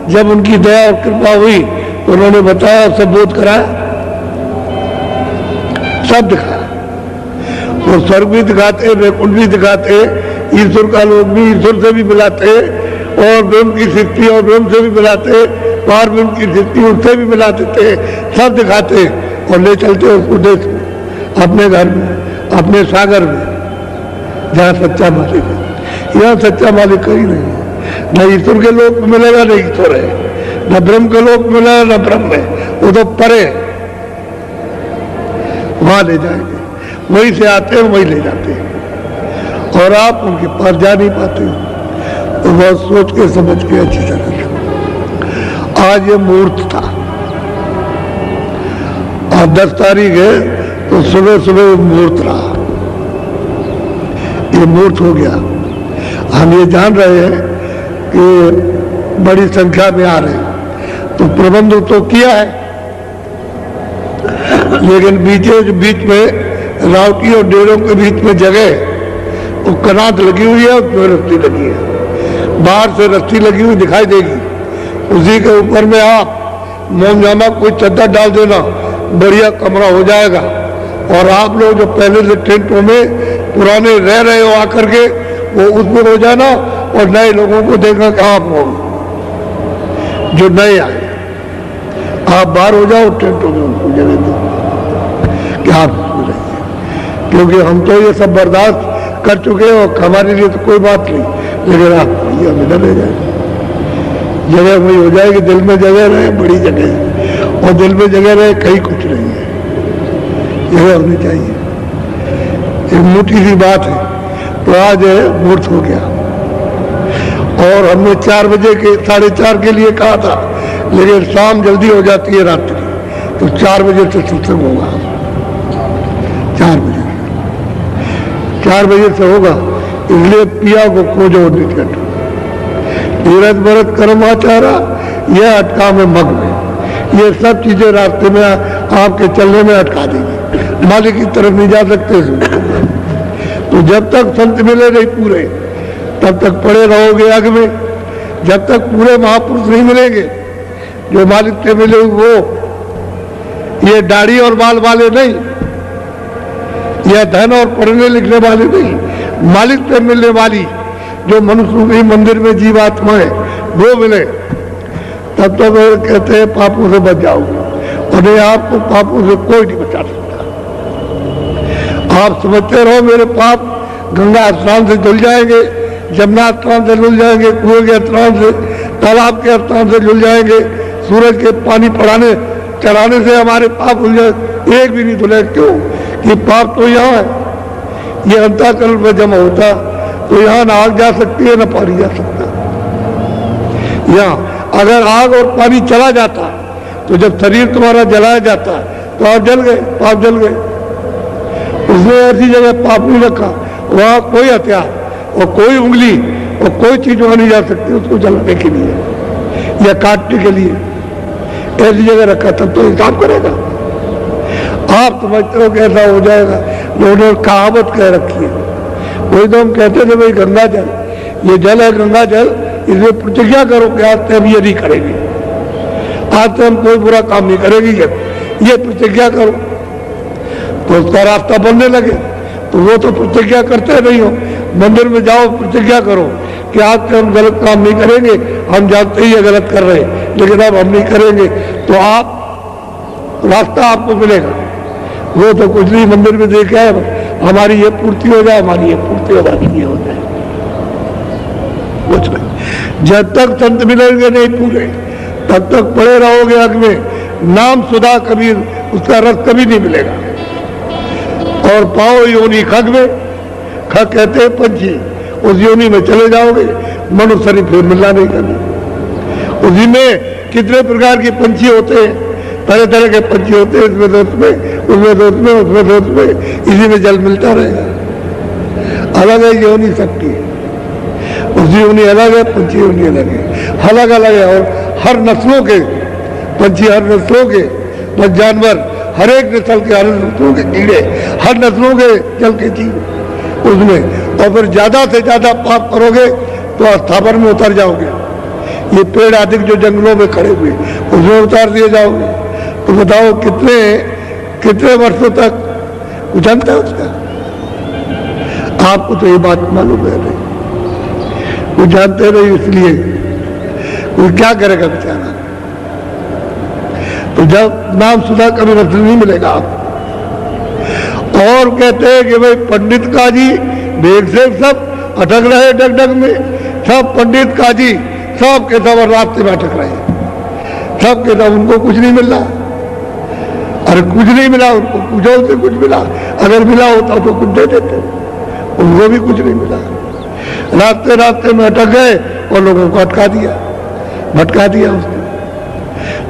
जब उनकी दया और कृपा हुई तो उन्होंने बताया, सब बोध कराया। सब दिखाया। वो स्वर्ग भी दिखाते, वैकुंठ भी दिखाते, ईश्वर का लोक भी ईश्वर से भी मिलाते, और ब्रह्म की सृष्टि और ब्रह्म से भी मिलाते, पार ब्रह्म की सृष्टि उससे भी मिला देते, सब दिखाते और ले चलते उसको देश में, अपने घर में, अपने सागर में, जहाँ सच्चा मालिक है। यहाँ सच्चा मालिक कहीं नहीं है। न ईश्वर के लोक में मिलेगा न ईश्वर है, न ब्रह्म के लोक में मिलेगा न ब्रह्म है, वो तो परे है। वहां ले जाएंगे, वहीं से आते हैं वहीं ले जाते हैं, और आप उनके पास जा नहीं पाते। तो बहुत सोच के समझ के अच्छी तरह से। आज ये मुहूर्त था, आज 10 तारीख है, तो सुबह सुबह मुहूर्त रहा, ये मुहूर्त हो गया। हम ये जान रहे हैं कि बड़ी संख्या में आ रहे हैं, तो प्रबंध तो किया है, लेकिन बीच में रावटी और डेरों के बीच में जगह वो कनात लगी हुई है, उसमें रस्सी लगी है, बाहर से रस्सी लगी हुई दिखाई देगी, उसी के ऊपर में आप मोमजामा कोई चद्दर डाल देना, बढ़िया कमरा हो जाएगा। और आप लोग जो पहले से टेंटों में पुराने रह रहे हो आकर के, वो उसमें हो जाना, और नए लोगों को देखना कि आप हो जो नए आए, आप बाहर हो जाओ टेंटों में, उनको जगह दो कि आप रहिए, क्योंकि हम तो ये सब बर्दाश्त कर चुके हैं और हमारे लिए तो कोई बात नहीं, लेकिन आप हम इधर रह जाए, जगह वही हो जाएगी, दिल में जगह रहे, बड़ी जगह है, और दिल में जगह रहे कहीं कुछ नहीं है, जगह होनी चाहिए। एक मोटी सी बात है। तो आज मुहूर्त हो गया, और हमने 4 बजे के 4:30 के लिए कहा था, लेकिन शाम जल्दी हो जाती है रात्रि, तो 4 बजे से सत्संग होगा, 4 बजे से होगा। इसलिए पिया को खोजो निकट, तीरथ भरत कर्माचारा, यह अटका में मग में, ये सब चीजें रास्ते में आपके चलने में अटका देंगी, मालिक की तरफ नहीं जा सकते। तो जब तक संत मिले नहीं पूरे, तब तक पड़े रहोगे आग में। जब तक पूरे महापुरुष नहीं मिलेंगे जो मालिक से मिले, वो ये दाढ़ी और बाल वाले नहीं, यह धन और पढ़ने लिखने वाले नहीं, मालिक से मिलने वाली जो मनुष्य के मंदिर में जीवात्मा है वो मिले, तब तो वे कहते हैं पापों से बच जाओगे, और नहीं, आपको पापों से कोई नहीं बचा सकता। आप समझते रहो मेरे पाप गंगा स्नान से धुल जाएंगे, जमुना स्नान से धुल जाएंगे, कुएं के स्नान से, तालाब के स्नान से धुल जाएंगे, सूरज के पानी चढ़ाने से हमारे पाप धुल जाए, एक भी नहीं धुले। क्यों? कि पाप तो यहाँ है, ये अंतःकरण में जमा होता, तो यहाँ ना आग जा सकती है ना पानी जा सकता। यहाँ अगर आग और पानी चला जाता, तो जब शरीर तुम्हारा जलाया जाता तो आप जल गए, पाप जल गए। उसने ऐसी जगह पाप नहीं रखा, वहाँ कोई हथियार और कोई उंगली और कोई चीज वहां नहीं जा सकती उसको जलाने के लिए या काटने के लिए, ऐसी जगह रखा, तब तो हिसाब करेगा। आप समझते हो कि ऐसा हो जाएगा, उन्होंने कहावत कह रखी है। वही तो हम कहते थे भाई गंगा जल, ये जल है गंगा जल, इसमें प्रतिज्ञा करो कि आज से हम ये नहीं करेंगे, आज से हम कोई बुरा काम नहीं करेंगे, ये प्रतिज्ञा करो। तो उसका रास्ता बनने लगे। तो वो तो प्रतिज्ञा करते नहीं हो, मंदिर में जाओ प्रतिज्ञा करो कि आज से हम गलत काम नहीं करेंगे, हम जानते ही ये गलत कर रहे हैं लेकिन अब हम नहीं करेंगे, तो आप रास्ता आपको मिलेगा। वो तो कुछ नहीं, मंदिर में देखा है हमारी ये पूर्ति हो जाए, हमारी ये पूर्ति हो जाए, ये हो जाए, कुछ नहीं। जब तक संत मिलेंगे नहीं पूरे, तब तक पड़े रहोगे आग में। नाम सुधा कबीर, उसका रस कभी नहीं मिलेगा। और पाओ योनि खग में, खग कहते हैं पंछी, उस योनि में चले जाओगे, मनुष्य शरीर फिर मिलना नहीं करना। उसी में कितने प्रकार के पंछी होते हैं, तरह तरह के पंछी होते हैं, इसमें दोस्त में, उसमें दोस्त में, उसमें दोस्त में, इसी में जल मिलता रहेगा। अलग है योनि सबकी, उसी योनि अलग है, पंछी योनि अलग है, अलग अलग है। और हर नस्लों के पंछी, हर नस्लों के जानवर, हर एक नस्ल के, हर नस्लों के कीड़े, हर नस्लों के जल के जीव उसमें। और फिर ज्यादा से ज्यादा पाप करोगे तो अस्थावर में उतर जाओगे। ये पेड़ आदि जो जंगलों में खड़े हुए उसमें उतार दिए जाओगे। तो बताओ कितने वर्षों तक कुछ जानता है उसका? आपको तो ये बात मालूम है नहीं, कुछ जानते नहीं, इसलिए कोई क्या करेगा बेचारा। तो जब नाम सुना कभी नजर नहीं मिलेगा आपको। और कहते हैं कि भाई पंडित काजी देख से सब अटक रहे डग में, सब पंडित काजी सब के सब रास्ते में अटक रहे, सब के सब उनको कुछ नहीं मिल रहा। अरे कुछ नहीं मिला उनको, पूछो से कुछ मिला, अगर मिला होता तो कुछ दे देते, उनको भी कुछ नहीं मिला। रास्ते रास्ते में अटक गए और लोगों को अटका दिया, भटका दिया उसने।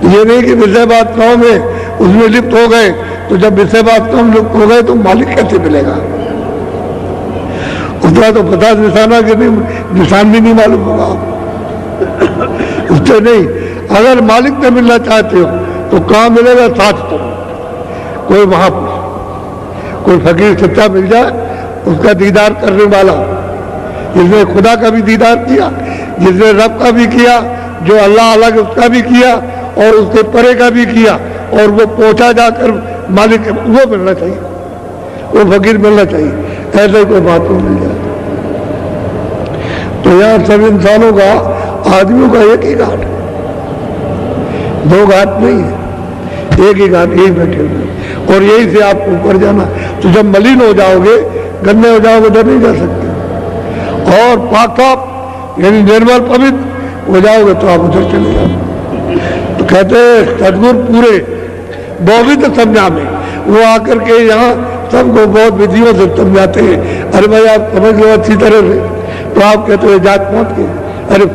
ये नहीं कि विषय वासनाओं में उसमें लिप्त हो गए, तो जब विषय वासनाओं में लिप्त हो गए तो मालिक कैसे मिलेगा? उसका तो 50 निशाना के नहीं, निशान भी नहीं मालूम होगा आपको। उससे नहीं, अगर मालिक से मिलना चाहते हो तो कहाँ मिलेगा? साथ तो कोई महापुरुष, कोई फकीर सच्चा मिल जाए, उसका दीदार करने वाला, जिसने खुदा का भी दीदार किया, जिसने रब का भी किया, जो अल्लाह अलग उसका भी किया और उसके परे का भी किया, और वो पहुंचा जाकर मालिक, वो मिलना चाहिए, वो फकीर मिलना चाहिए। ऐसे कोई बात नहीं मिल जाए। तो यहाँ सब इंसानों का, आदमियों का एक ही घाट है, दो घाट नहीं है, एक ही घाट, यही बैठे हुए, और यही से आपको ऊपर जाना। तो जब मलिन हो जाओगे, गंदे हो जाओगे, उधर नहीं जा सकते, और पाक साफ यानी निर्मल पवित्र हो जाओगे तो आप उधर चले जाओ। तो कहते हैं सदगुरु पूरे बौद्धिक समझा में, वो आकर के यहाँ सबको बहुत विधियों से समझाते हैं। अरे भाई आप समझ लो अच्छी तरह से, तो आप कहते हो जात पात के, अरे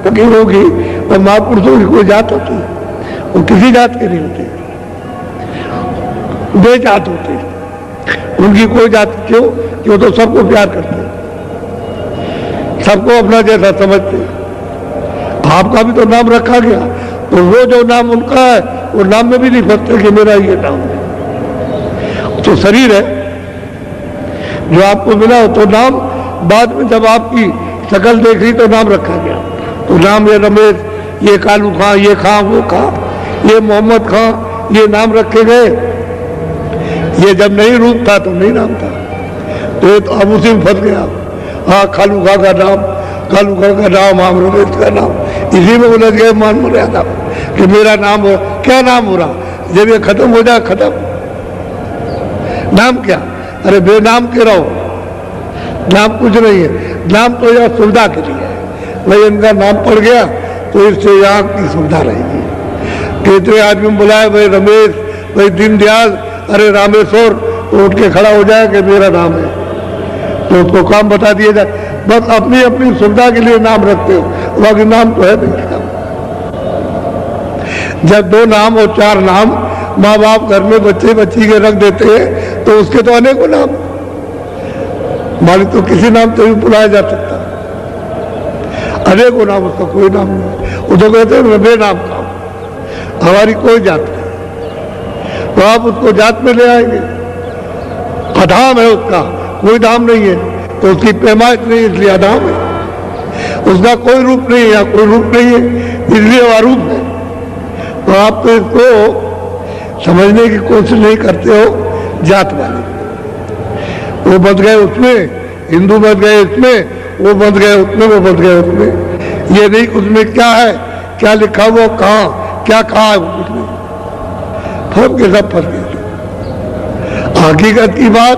फकीर होगी और महापुरुषों की कोई जात होती है? वो किसी जात के नहीं होते, बेजात होते हैं। उनकी कोई जात क्यों? कि वो तो सबको प्यार करते हैं, सबको अपना जैसा समझते हैं। आपका भी तो नाम रखा गया, तो वो जो नाम उनका है वो नाम में भी नहीं फंसते कि मेरा ये नाम है। तो शरीर है जो आपको मिला हो, तो नाम बाद में जब आपकी शकल देख रही तो नाम रखा गया। तो नाम ये रमेश, ये कालू खां, ये खां, वो खां, ये मोहम्मद खां, ये नाम रखे गए। ये जब नहीं रूप था तो नहीं नाम था, तो ये तो अब उसी में फंस गया। हाँ, खालू खां का नाम, कालू खां का नाम, हम रमेश का नाम, इसी में उलझ गए मान मर्यादा कि मेरा नाम हो। क्या नाम हो रहा? जब ये खत्म हो जाए, खत्म नाम क्या? अरे बेनाम के रहो, नाम कुछ नहीं है। नाम तो यह सुविधा के लिए है, भाई इनका नाम पड़ गया तो इससे यहाँ की सुविधा रहेगी। कितने आदमी बुलाए, भाई रमेश, भाई दीनदयाल, अरे रामेश्वर, तो उठ के खड़ा हो जाए कि मेरा नाम है, तो उसको काम बता दिया जाए। बस अपनी अपनी सुविधा के लिए नाम रखते हो, बाकी नाम तो है नहीं। जब 2 नाम और 4 नाम माँ बाप घर में बच्चे बच्ची के रख देते हैं तो उसके तो अनेकों नाम, मालिक तो किसी नाम से भी बुलाया जा सकता, अनेकों नाम, उसका कोई नाम नहीं। वो तो कहते हैं बेनाम का, हमारी कोई जात नहीं, तो आप उसको जात में ले आएंगे। अधाम है उसका, कोई धाम नहीं है, तो उसकी पैमाइश नहीं, इसलिए अधाम है। उसका कोई रूप नहीं है, या कोई रूप नहीं है, इसलिए वह अरूप है। तो आप तो इसको समझने की कोशिश नहीं करते हो। जात वाले वो बच गए उसमें, हिंदू बच गए इसमें, वो बच गए उसमें, वो बच गए उसमें। ये नहीं उसमें क्या है, क्या लिखा हुआ, कहाँ क्या कहा है, वो कुछ नहीं, फंस के सब फंस गए। हकीकत की बात,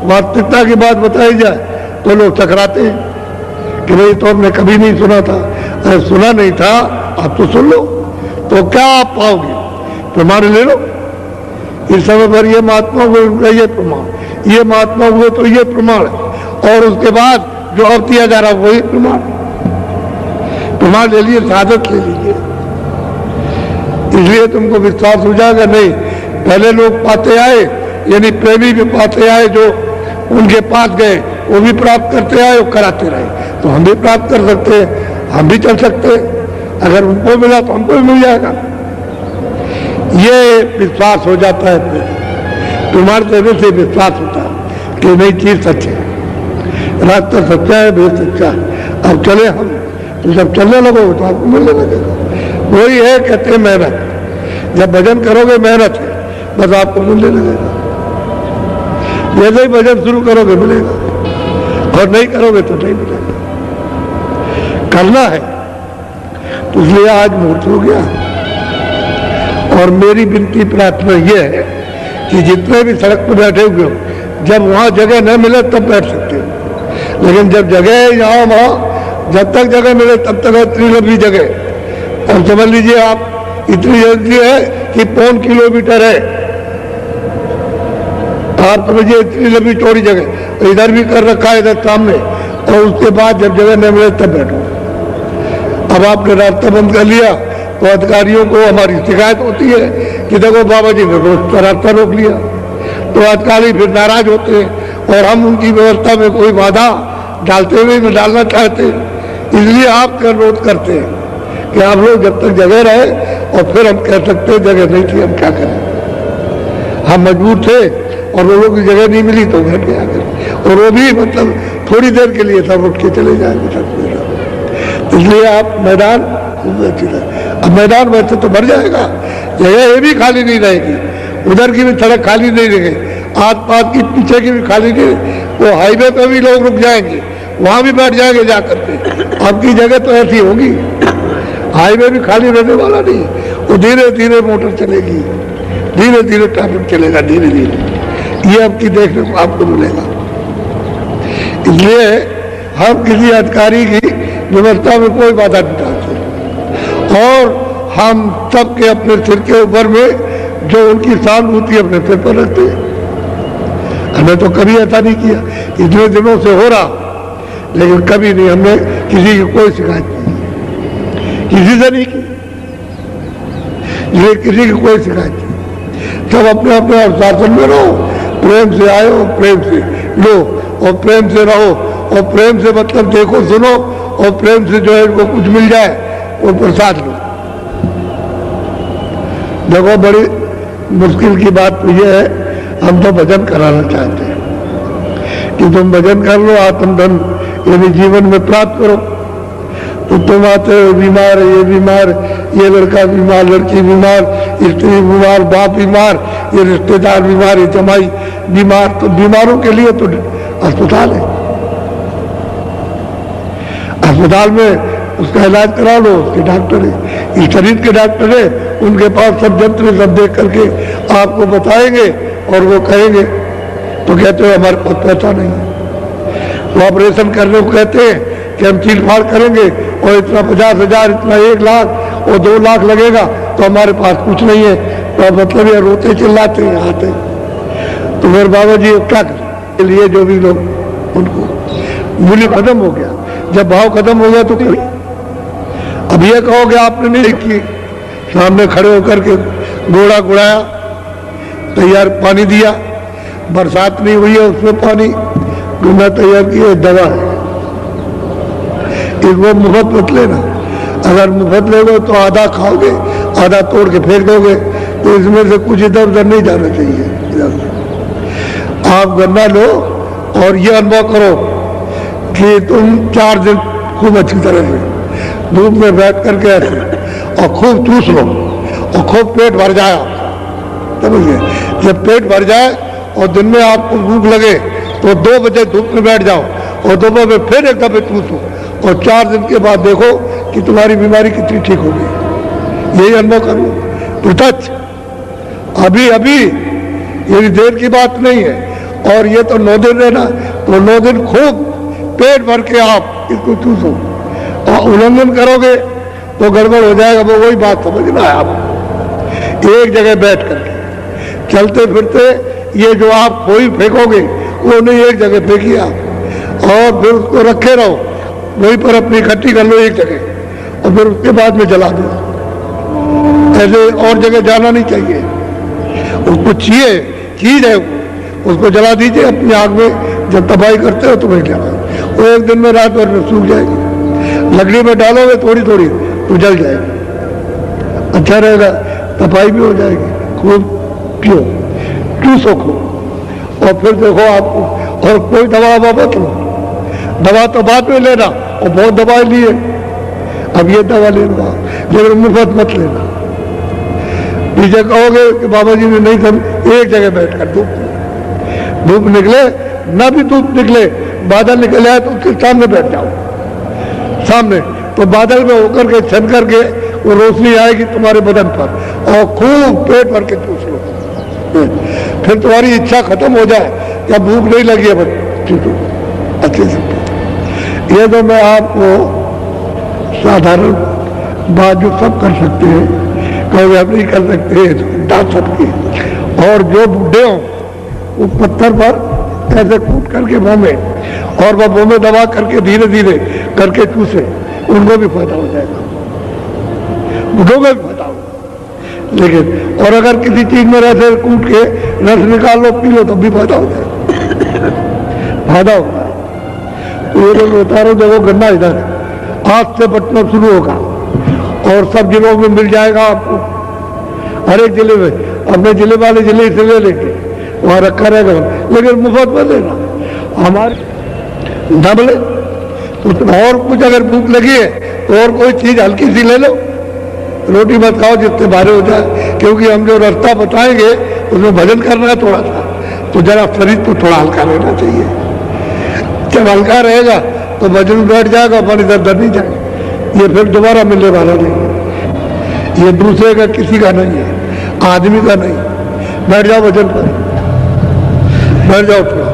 वास्तविकता की बात बताई जाए तो लोग टकराते हैं कि भाई तो हमने कभी नहीं सुना था। अरे सुना नहीं था, आप तो सुन लो, तो क्या आप पाओगे? प्रमाण ले लो। इस समय पर ये महात्मा हुए, ये प्रमाण, ये महात्मा हुए तो ये प्रमाण, और उसके बाद जो अब किया जा रहा है वही प्रमाण। प्रमाण ले लिए, शहादत ले लीजिए, इसलिए तुमको विश्वास हो जाएगा। नहीं, पहले लोग पाते आए, यानी प्रेमी भी पाते आए, जो उनके पास गए वो भी प्राप्त करते आए और कराते रहे, तो हम भी प्राप्त कर सकते हैं, हम भी चल सकते हैं। अगर उनको मिला तो हमको भी मिल जाएगा। ये विश्वास हो जाता है, तुम्हारे देने से विश्वास होता है कि नई चीज सच है, रास्ता सच्चा है, भेद सच्चा है। अब चले हम, तो जब चलने लगोगे तो आपको मिलने लगेगा। वही है, कहते हैं मेहनत। जब भजन करोगे मेहनत है, बस आपको मिलने लगेगा। जैसे ही भजन शुरू करोगे मिलेगा, और नहीं करोगे तो नहीं मिलेगा। करना है तो इसलिए आज मुहूर्त हो गया। और मेरी विनती प्रार्थना यह है कि जितने भी सड़क पर बैठे हुए हो, जब वहाँ जगह न मिले तब बैठ सकते हो, लेकिन जब जगह है यहाँ वहाँ, जब तक जगह मिले तब तक इतनी लंबी जगह। और समझ लीजिए आप इतनी जल्दी है कि 5 किलोमीटर है, आप समझिए इतनी लंबी चौड़ी जगह। इधर भी कर रखा है, इधर सामने, और उसके बाद जब जगह न मिले तब बैठो। अब आपने रास्ता बंद कर लिया तो अधिकारियों को हमारी शिकायत होती है कि देखो बाबा जी ने रास्ता रोक लिया, तो अधिकारी फिर नाराज होते हैं और हम उनकी व्यवस्था में कोई बाधा डालते हुए नहीं डालना चाहते। इसलिए आपसे अनुरोध करते हैं कि आप लोग जब तक जगह रहे, और फिर हम कह सकते हैं जगह नहीं थी, हम क्या करें, हम मजबूर थे और लोगों की जगह नहीं मिली तो घर गया करें, और वो भी मतलब थोड़ी देर के लिए सब उठ के चले जाएंगे। इसलिए आप मैदान, अब मैदान वैसे तो भर जाएगा, जगह ये भी खाली नहीं रहेगी, उधर की भी सड़क खाली नहीं रहेगी, आस पास की पीछे की भी खाली नहीं, वो हाईवे पे भी लोग रुक जाएंगे, वहां भी बैठ जाएंगे जाकर के। आपकी जगह तो ऐसी होगी, हाईवे भी खाली रहने वाला नहीं, वो धीरे धीरे मोटर चलेगी, धीरे धीरे ट्रैफिक चलेगा, धीरे धीरे ये आपकी देखने को आपको मिलेगा। इसलिए हम किसी अधिकारी की व्यवस्था में कोई बाधा नहीं डालते, और हम सबके अपने सिर के ऊपर में जो उनकी सहानुभूति अपने सिर पर रखते हैं। हमने तो कभी ऐसा नहीं किया, इतने दिनों से हो रहा, लेकिन कभी नहीं हमने किसी की कोई शिकायत नहीं, किसी से नहीं की, ये किसी की कोई शिकायत नहीं। सब अपने अपने अनुशासन में रहो, प्रेम से आयो, प्रेम से लो, और प्रेम से रहो, और प्रेम से मतलब देखो सुनो, और प्रेम से जो है इनको कुछ मिल जाए वो प्रसाद लो। देखो बड़ी मुश्किल की बात तो ये है, हम तो भजन कराना चाहते हैं कि तुम भजन कर लो, आत्मधन यदि जीवन में प्राप्त करो। तो तुम आते हो बीमार है, ये बीमार, ये लड़का बीमार, लड़की बीमार, स्त्री बीमार, बाप बीमार, ये रिश्तेदार बीमार, ये जमाई बीमार, तो बीमारों के लिए तो अस्पताल है, अस्पताल में उसका इलाज करा लो, उसके डॉक्टर है, इस शरीर के डॉक्टर है, उनके पास सब यंत्र सब देख करके आपको बताएंगे और वो कहेंगे, तो कहते हो हमारे पास पैसा नहीं है, वो ऑपरेशन करने को कहते हैं कि हम चीर फाड़ करेंगे और इतना 50,000, इतना 1 लाख और 2 लाख लगेगा, तो हमारे पास कुछ नहीं है। तो मतलब ये रोते चिल्लाते हैं आते, तो फिर बाबा जी क्या कर लिए, जो भी लोग उनको मूल्य खत्म हो गया। जब भाव खत्म हो गया तो कभी अब ये कहोगे आपने नहीं देखी, सामने खड़े होकर के घोड़ा गुड़ाया, तैयार पानी दिया, बरसात नहीं हुई है उसमें पानी गुना तैयार किया, दवा है, इसको मुफ्त मत लेना। अगर मुफ्त लोगे तो आधा खाओगे, आधा तोड़ के फेंक दोगे, तो इसमें से कुछ इधर उधर नहीं जाना चाहिए। आप गन्ना लो और ये अनुभव करो कि तुम 4 दिन खूब अच्छी तरह से धूप में बैठ करके ऐसे और खूब चूस लो और खूब पेट भर जाए, समझिए। जब पेट भर जाए और दिन में आपको भूख लगे तो 2 बजे धूप में बैठ जाओ और दोपहर में फिर एक दफे चूसो, और 4 दिन के बाद देखो कि तुम्हारी बीमारी कितनी ठीक हो गई। यही अनुभव करो प्रत्यक्ष, अभी अभी, ये देर की बात नहीं है। और ये तो 9 दिन रहना, तो 9 दिन खूब पेट भर के आप इसको चूसो, और उल्लंघन करोगे तो गड़बड़ हो जाएगा। वो वही बात समझना है आप, एक जगह बैठ करके चलते फिरते ये जो आप खोई फेंकोगे वो नहीं, एक जगह फेंकिए आप, और फिर उसको रखे रहो वहीं पर, अपनी इकट्ठी कर लो एक जगह, और फिर उसके बाद में जला दो। ऐसे और जगह जाना नहीं चाहिए, उसको चाहिए चीज है उसको जला दीजिए अपनी आग में। जब तबाही करते हो तो वही जला, वो एक दिन में रात भर में सूख जाएगी। लकड़ी में डालोगे थोड़ी थोड़ी तो जल जाएगी, अच्छा रहेगा, तपाई भी हो जाएगी। खूब पियो, चूसो खूब, और फिर देखो आपको। और कोई दवा मत लो, दवा तो बाद में लेना, और बहुत दवाई लिए, अब ये दवा लेना, लेकिन मुफ्त मत लेना। पीछे कहोगे कि बाबा जी ने नहीं, सब एक जगह बैठ कर धूप निकले ना भी धूप निकले, बादल निकल आए तो उसके सामने बैठ जाओ, सामने, तो बादल में होकर के छन करके वो रोशनी आएगी तुम्हारे बदन पर और खूब पेट भर के चूस लो, फिर तुम्हारी इच्छा खत्म हो जाए, या भूख नहीं लगी है अच्छे से। ये तो मैं आपको साधारण बात जो सब कर सकते हैं, कभी आप नहीं कर सकते तो डांट सकते हैं। और जो बूढ़े हों वो पत्थर पर ऐसे कूद करके मुंह में, और वह मुंह में दबा करके धीरे धीरे करके चूसे, उनको भी फायदा हो जाएगा, बूढ़ों में भी फायदा हो। लेकिन और अगर किसी चीज में ऐसे कूद के रस निकाल लो, पी लो, तब भी फायदा हो जाएगा, फायदा होगा। तो ये लोग बता रहे देखो गन्ना इधर आज से बटना शुरू होगा और सब जिलों में मिल जाएगा आपको, हर एक जिले में, अपने जिले वाले जिले से ले लेके वहां रखा रहेगा, लेकिन मुफ्त में देना हमारे दबले। तो और कुछ अगर भूख लगी है तो और कोई चीज हल्की सी ले लो, रोटी मत खाओ जितने भारे हो जाए, क्योंकि हम जो रास्ता बताएंगे उसमें भजन करना है थोड़ा सा, तो जरा शरीर को थोड़ा हल्का रहना चाहिए। जब हल्का रहेगा तो वजन बैठ जाएगा, अपन इधर दर नहीं जाएगा, ये फिर दोबारा मिलने वाला नहीं, ये दूसरे का किसी का नहीं है, आदमी का नहीं। बैठ जाओ वजन पर, बैठ जाओ थोड़ा।